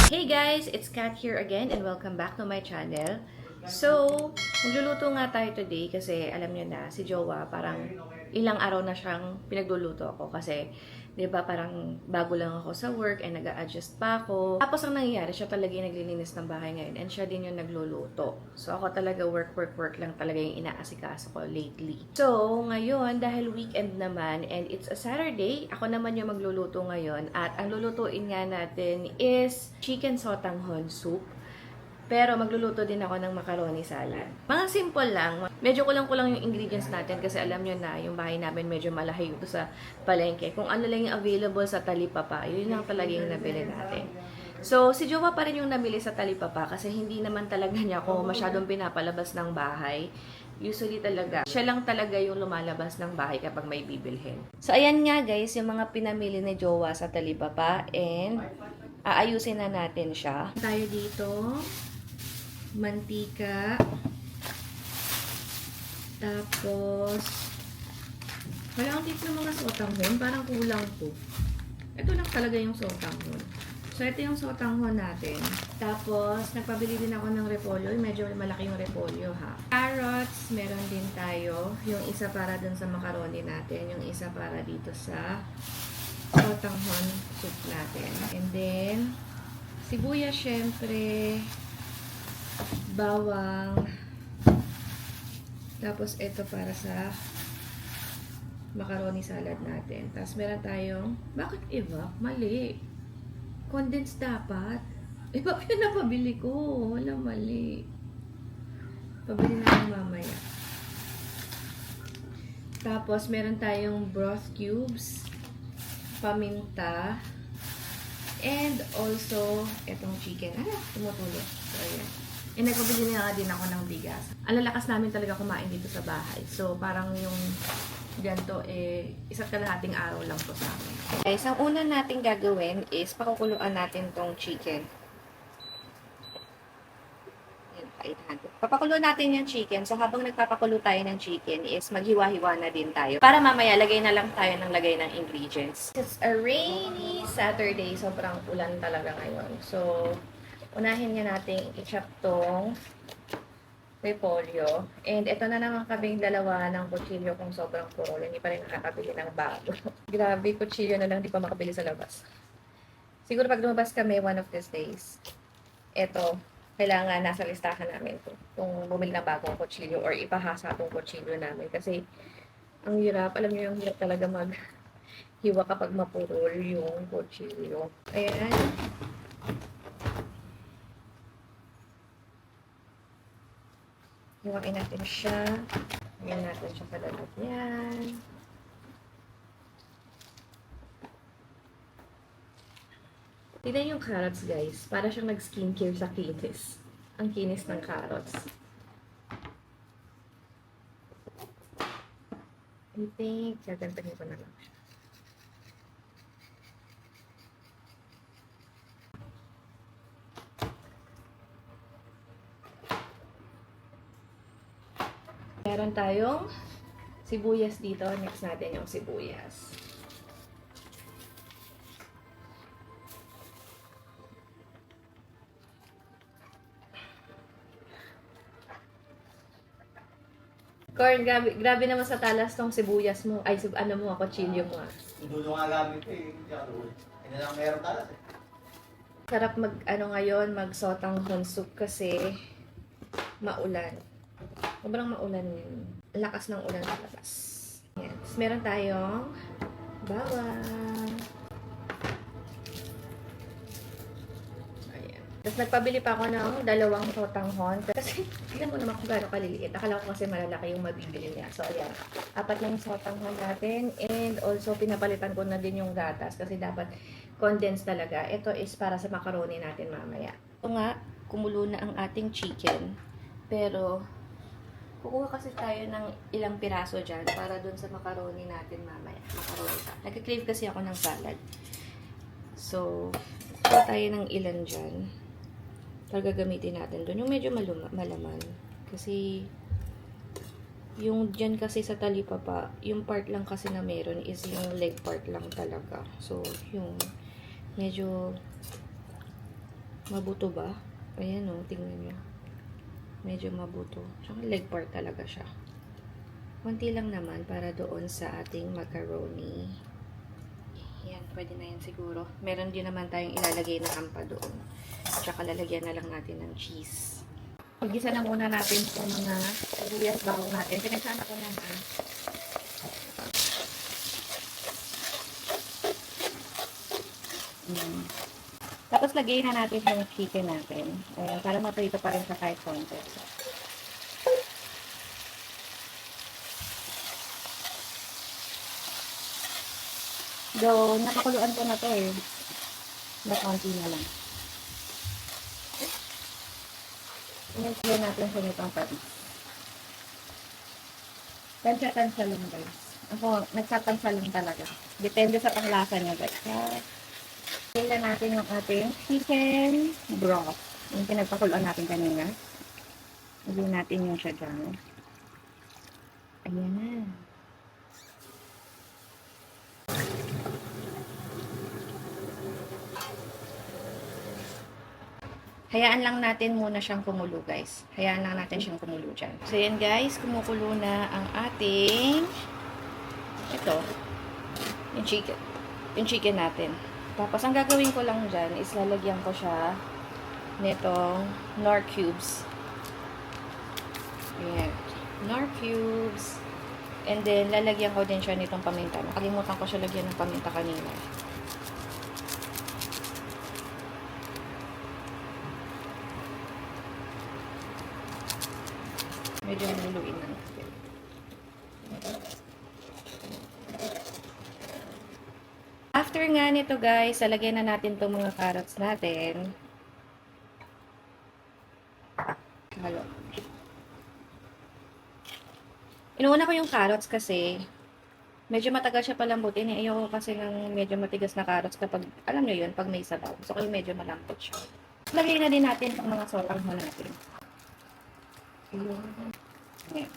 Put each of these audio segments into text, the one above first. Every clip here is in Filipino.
Hey guys! It's Kat here again and welcome back to my channel. So, magluluto nga tayo today kasi alam nyo na, si Jowa parang ilang araw na siyang pinagluluto ako kasi 'di ba parang bago lang ako sa work and nag-a-adjust pa ako. Tapos ang nangyayari, siya talaga yung naglilinis ng bahay ngayon and siya din yung nagluluto. So ako talaga work lang talaga yung inaasikaso ko lately. So ngayon, dahil weekend naman and it's a Saturday, ako naman yung magluluto ngayon at ang lulutuin nga natin is chicken sotanghon soup. Pero magluluto din ako ng macaroni salad. Mga simple lang. Medyo kulang-kulang yung ingredients natin kasi alam nyo na, yung bahay namin medyo malayo ito sa palengke. Kung ano lang yung available sa Talipapa, yun lang talaga yung nabili natin. So, si Jowa pa rin yung nabili sa Talipapa kasi hindi naman talaga niya ako masyadong pinapalabas ng bahay. Usually talaga, siya lang talaga yung lumalabas ng bahay kapag may bibilhin. So, ayan nga guys, yung mga pinamili ni Jowa sa Talipapa and aayusin na natin siya. Tayo dito, mantika, tapos wala akong tip ng mga sotanghon, parang kulang to. Ito lang talaga yung sotanghon. So ito yung sotanghon natin. Tapos nagpabili din ako ng repolyo, medyo malaki yung repolyo ha. Carrots, meron din tayo, yung isa para dun sa macaroni natin, yung isa para dito sa sotanghon soup natin. And then sibuyas syempre, bawang, tapos ito para sa macaroni salad natin. Tapos meron tayong, bakit iba? Mali. Condensed dapat. Iba yung napabili ko. Wala, mali. Pabili natin mamaya. Tapos meron tayong broth cubes, paminta, and also itong chicken. Tumutulo. So, ayan. And nagpabili na din ako ng bigas. Ang lalakas namin talaga kumain dito sa bahay. So, parang yung ganito, isa't kalahating araw lang po sa amin. Okay, so ang una natin gagawin is pakukuluan natin tong chicken. Yan, 800. Papakulo natin yung chicken. So, habang nagpapakulo tayo ng chicken is maghiwa-hiwa na din tayo. Para mamaya, lagay na lang tayo ng lagay ng ingredients. It's a rainy Saturday. Sobrang ulan talaga ngayon. So, unahin nga natin i-chop tong repolyo. And ito na naman kaming dalawa ng kutsilyo kung sobrang puro. Hindi pa rin nakakabili ng bago. Grabe, kutsilyo na lang di pa makabili sa labas. Siguro pag lumabas kami one of these days, ito, kailangan nasa listahan namin to. Kung bumili ng bagong kutsilyo or ipahasa tong kutsilyo namin. Kasi ang hirap, alam niyo yung hirap talaga maghiwa kapag mapurol yung kutsilyo. Ayan. Hiwain natin siya. Hiwain natin siya sa dalat yan. Tignan yung carrots, guys. Para siyang nag-skincare sa kinis. Ang kinis ng carrots. I think, gagantahin ko na lang siya. Meron tayong sibuyas dito. Next natin yung sibuyas. Corn, grabe naman sa talas tong sibuyas mo. Ay, ano mo, kutsilyo mo. Dulo nga gamit ko eh. Hindi na lang meron talas eh. Sarap ngayon, mag-sotanghon soup kasi maulan. Sobrang maulan yun. Lakas ng ulan sa labas. Yan. Tapos meron tayong bawang. Ayan. Tapos nagpabili pa ako ng dalawang sotanghon. Kasi, tignan mo naman kung gano'ng kaliliit. Akala ko kasi malalaki yung mabibili niya. So, ayan. 4 lang sotanghon natin. And also, pinapalitan ko na din yung gatas. Kasi dapat condensed talaga. Ito is para sa macaroni natin mamaya. Ito nga, kumulo na ang ating chicken. Pero, kukuha kasi tayo ng ilang piraso dyan para dun sa macaroni natin mamaya. Macaroni salad. Nagka-crave kasi ako ng salad. So, kukuha tayo ng ilan dyan. Para gagamitin natin dun. Yung medyo malaman. Kasi, yung dyan kasi sa Talipapa, yung part lang kasi na meron is yung leg part lang talaga. So, yung medyo Mabuto ba? Ayan o, tingnan nyo. Medyo mabuto. Tsaka leg part talaga siya. Konti lang naman para doon sa ating macaroni. Yan, pwede na yan siguro. Meron din naman tayong ilalagay na hampa doon. Tsaka lalagyan na lang natin ng cheese. Pag-isa na muna natin sa mga sibuyas bawang natin. Pinagsama ko naman. Tapos lagay na natin yung chicken natin. Ayan, para maprito pa rin sa kahit konti. Though, napakuluan ko na to eh. Na konti na lang. I-clear natin sa nitong patis. Tansya-tansya lang guys. Ako, nagsatansya lang talaga. Depende sa panglasa niya guys. Tingnan natin yung ating chicken broth. Yung pinagpakuluan natin kanina. Lagyan natin yung siya dyan. Ayan na. Hayaan lang natin muna siyang kumulo, guys. Hayaan lang natin siyang kumulo dyan. So, yan, guys. Kumukulo na ang ating ito. Yung chicken. Yung chicken natin. Tapos, ang gagawin ko lang dyan is lalagyan ko siya nitong Knorr cubes. Ayan. Knorr cubes. And then, lalagyan ko din siya nitong paminta. Nakalimutan ko siya lagyan ng paminta kanina. Medyo niluluin na natin. After nga nito guys, lalagyan na natin itong mga carrots natin. Halo. Inuuna ko yung carrots kasi medyo matagal siya palambutin. Ayoko kasi ng medyo matigas na carrots kapag, alam nyo yun, pag may sabaw. So, kaya medyo malambot siya. Lagay na din natin ang mga sotang mo natin. Ayan.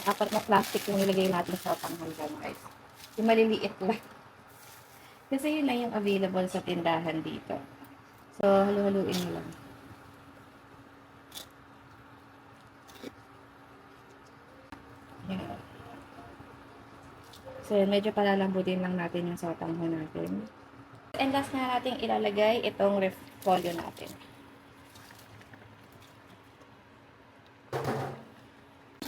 Apat na plastic yung nilagay natin sa panghal dyan, guys. Yung maliliit lang. Kasi yun lang yung available sa tindahan dito. So, halu-haluin nyo lang. Ayan. So, medyo palalambutin lang natin yung sotanghon natin. And last na natin ilalagay itong repolyo natin.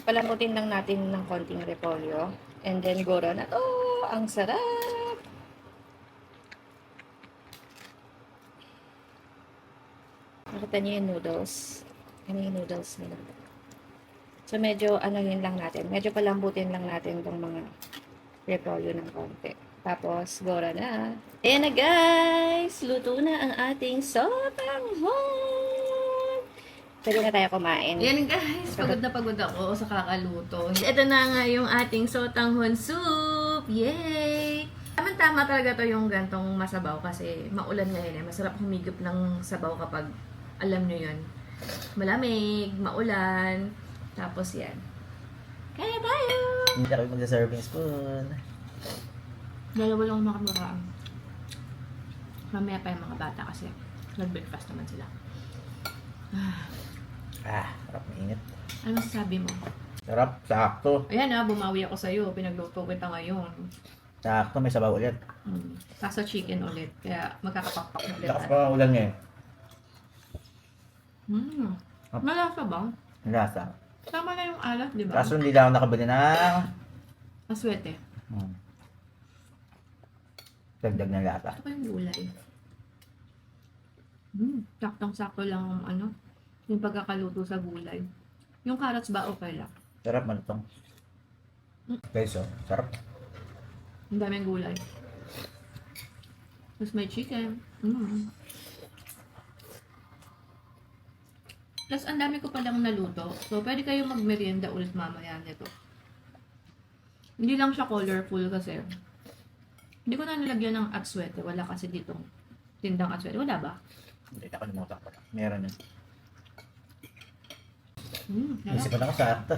Palambutin lang natin ng konting repolyo. And then, goro na to. Ang sarap! Nakita niyo yung noodles. Ano yung noodles nila? So, medyo, yun lang natin. Medyo palambutin lang natin itong mga repolyo ng konti. Tapos, goro na. Ayan na guys! Luto na ang ating sotanghon! Pwede na tayo kumain. Yan guys, pagod na pagod ako sa kakaluto. Ito na nga yung ating sotanghon soup. Yay! Tama-tama talaga to yung gantong masabaw kasi maulan ngayon eh. Masarap humigop ng sabaw kapag alam nyo yun. Malamig, maulan. Tapos yan. Kaya tayo! Hindi ako magsa-serving spoon. Dalawa lang makamaraan. Mamaya pa yung mga bata kasi nag-breakfast naman sila. Sarap mainit. Ano masasabi mo? Sarap, sakto. Ayan bumawi ako sa'yo. Pinagluto kita ngayon. Sakto, may sabaw ulit. Kaso chicken ulit. Kaya magkakapakpak ulit. Lakas pa ang ulan ngayon. Malasa ba? Lasa. Tama na yung alat, di ba? Kaso hindi lang ako nakabili ng Aswete. dagdag na lasa. Ito pa yung gulay. Saktong-sakto lang yung pagkakaluto sa gulay. Yung carrots ba okay lang? Sarap malutong. Guys, sarap. Ang daming gulay. Tapos may chicken. Tapos ang dami ko palang naluto. So, pwede kayo magmerienda ulit mamaya nito. Hindi lang siya colorful kasi. Hindi ko na nilagyan ng atswete. Wala kasi ditong tindang atswete. Wala ba? Hindi, nakalimutan ko lang. Meron yun. Sarap. Isipan ako sa ata.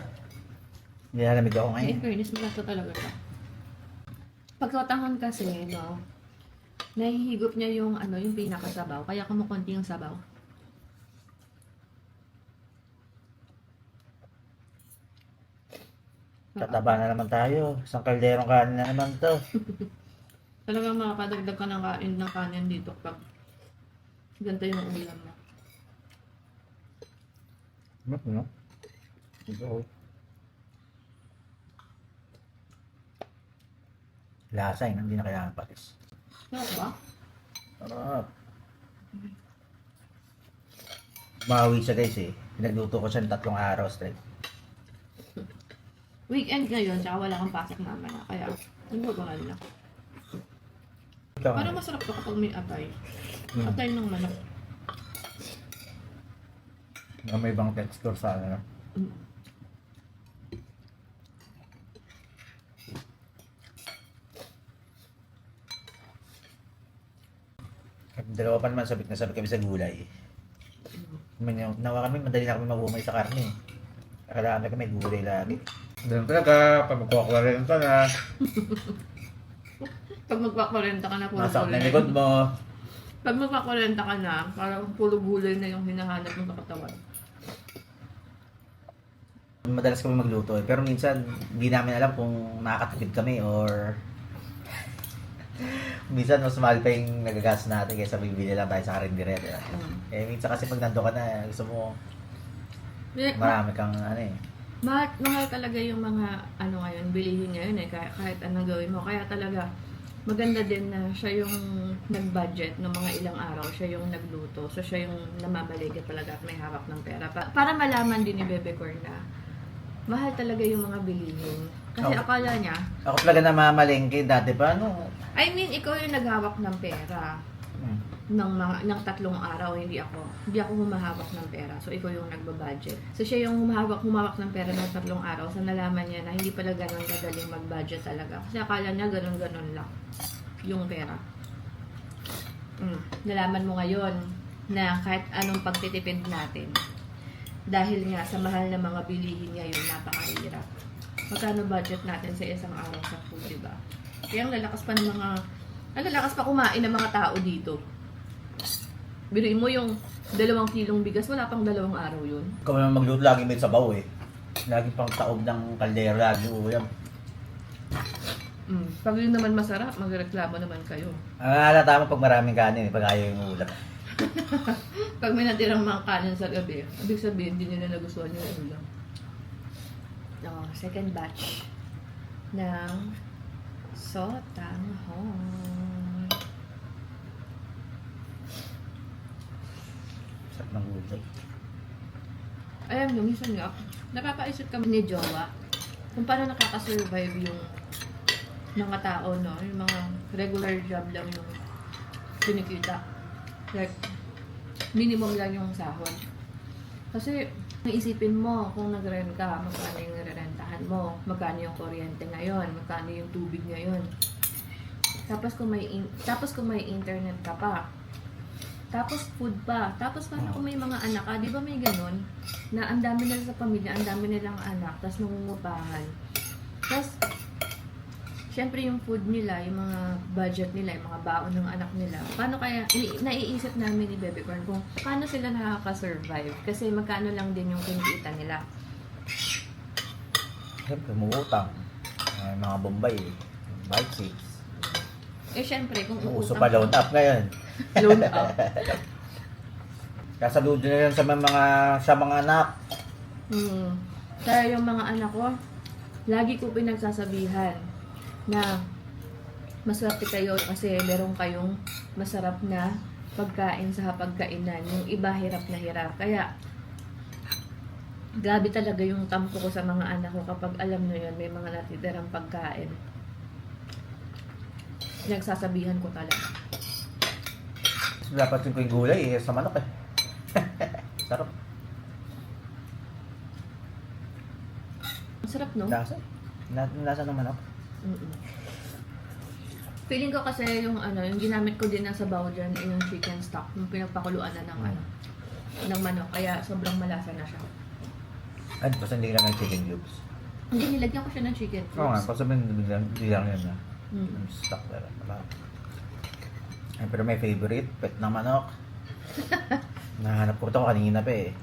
Nilalamig ako ngayon. In fairness, malasa talaga siya. Pag sotanghon kasi, Nahihigop niya yung yung pinakasabaw. Kaya kumukunti yung sabaw. Tataba na naman tayo. Isang kalderong kanin na naman to. Talagang makakadagdag ka ng kanin dito pag ganito yung ulam mo. Ano no? Ito. Lasa yun, hindi na kailangan patis. Sarap ba? Sarap. Mawi siya guys eh. Pinagluto ko siya ng 3 araw straight. Weekend ngayon, tsaka wala kang pasok mamaya. Kaya, nagbabangal na. Ikaw, Parang masarap to kapag may atay. Hmm. Atay ng manok. may ibang texture sa ano. Mm. Dalawa pa naman sabik na sabik kami sa gulay. Nawa kami, madali na kami maghumay sa karne. Kailangan na kami gulay lagi. Ganun talaga, pag magkukwarenta na, Pag magpakorenta ka na, puro nasa na gulay. likod mo. Pag magpakorenta ka na, parang puro gulay na yung hinahanap mo sa katawan. Madalas kami magluto eh. Pero minsan, hindi namin alam kung nakakatipid kami or minsan mas mahal pa yung nagagas natin kaysa bibili lang tayo sa karindereta. Eh minsan kasi pag nandun ka na, gusto mo marami kang ano eh. Mahal talaga yung mga ngayon, bilihin ngayon eh, kahit anong gawin mo. Kaya talaga, maganda din na siya yung nag-budget ng mga ilang araw, siya yung nagluto. So siya yung namamaligay talaga at may hawak ng pera. Para malaman din ni Bebe Corn na mahal talaga yung mga bilihin. Kasi Oh. akala niya, Ako talaga namamalengke dati pa, no? I mean, ikaw yung naghawak ng pera ng 3 araw, hindi ako. Hindi ako humahawak ng pera. So, ikaw yung nagbabudget. So, siya yung humawak ng pera ng 3 araw. So, nalaman niya na hindi pala ganun kadaling mag-budget talaga. Kasi akala niya ganun-ganun lang yung pera. Nalaman mo ngayon na kahit anong pagtitipid natin, dahil nga sa mahal na mga bilihin ngayon, napakahirap. Magkano budget natin sa isang araw sa food, diba? Kaya ang lalakas pa kumain ng mga tao dito. Biruin mo yung 2 kilong bigas, wala pang 2 araw yun. Ikaw naman magluto, lagi may sabaw eh. Lagi pang taob ng kaldero, lagi ulam. Pag yun naman masarap, magreklamo naman kayo. Ang halata mo pag maraming kanin eh, pag ayaw yung ulam. Pag may natirang mga kanin sa gabi, ibig sabihin, hindi nila nagustuhan yung ulam. Second batch ng sotanghon. Sarap ng gulay. Alam nyo, minsan nga, napapaisip kami ni Jowa kung paano nakakasurvive yung mga tao, no? Yung mga regular job lang yung kinikita. Like, minimum lang yung sahod. Kasi, naisipin mo kung nag-rent ka, magkano yung nirerentahan mo, magkano yung kuryente ngayon, magkano yung tubig ngayon. Tapos kung may internet ka pa, tapos food pa, tapos parang kung may mga anak ka, di ba may ganun, na ang dami nila sa pamilya, ang dami nilang anak, tapos nangungupahan. Tapos, syempre yung food nila, yung mga budget nila, yung mga baon ng anak nila, paano kaya, naiisip namin ni Bebe Corn kung paano sila nakaka-survive, kasi magkano lang din yung kinikita nila. Siyempre, umuutang. Mga Bombay eh. Bike seats. Eh syempre, kung Uso uutang pa loan up ngayon. loan up. Kasaludo na yan sa mga anak. Kaya yung mga anak ko, lagi ko pinagsasabihan na maswerte kayo kasi meron kayong masarap na pagkain sa hapagkainan. Yung iba hirap na hirap. Kaya, grabe talaga yung tampo ko sa mga anak ko kapag alam nyo yun, may mga natitirang pagkain. Nagsasabihan ko talaga. Dapat yung gulay eh, sa manok eh. Sarap. Ang sarap, no? Lasa. Lasa ng manok. Feeling ko kasi yung yung ginamit ko din na sabaw dyan ay yung chicken stock, yung pinagpakuluan na ng manok, kaya sobrang malasa na siya. Ay, basta hindi lang ng chicken cubes. Hindi, nilagyan ko siya ng chicken Oo nga, cubes. basta hindi lang yan na. Stock na lang. Ay, pero may favorite, pet ng manok. Nahanap ko ito kanina pa eh.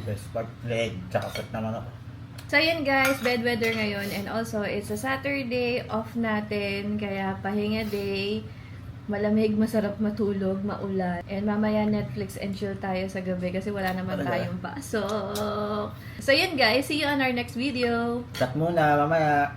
Best part leg, tsaka pet ng manok. So yun guys, bad weather ngayon and also it's a Saturday off natin kaya pahinga day. Malamig, masarap matulog, maulan. And mamaya Netflix and chill tayo sa gabi kasi wala naman tayong pasok. So yun guys, see you on our next video. Chat muna, mamaya.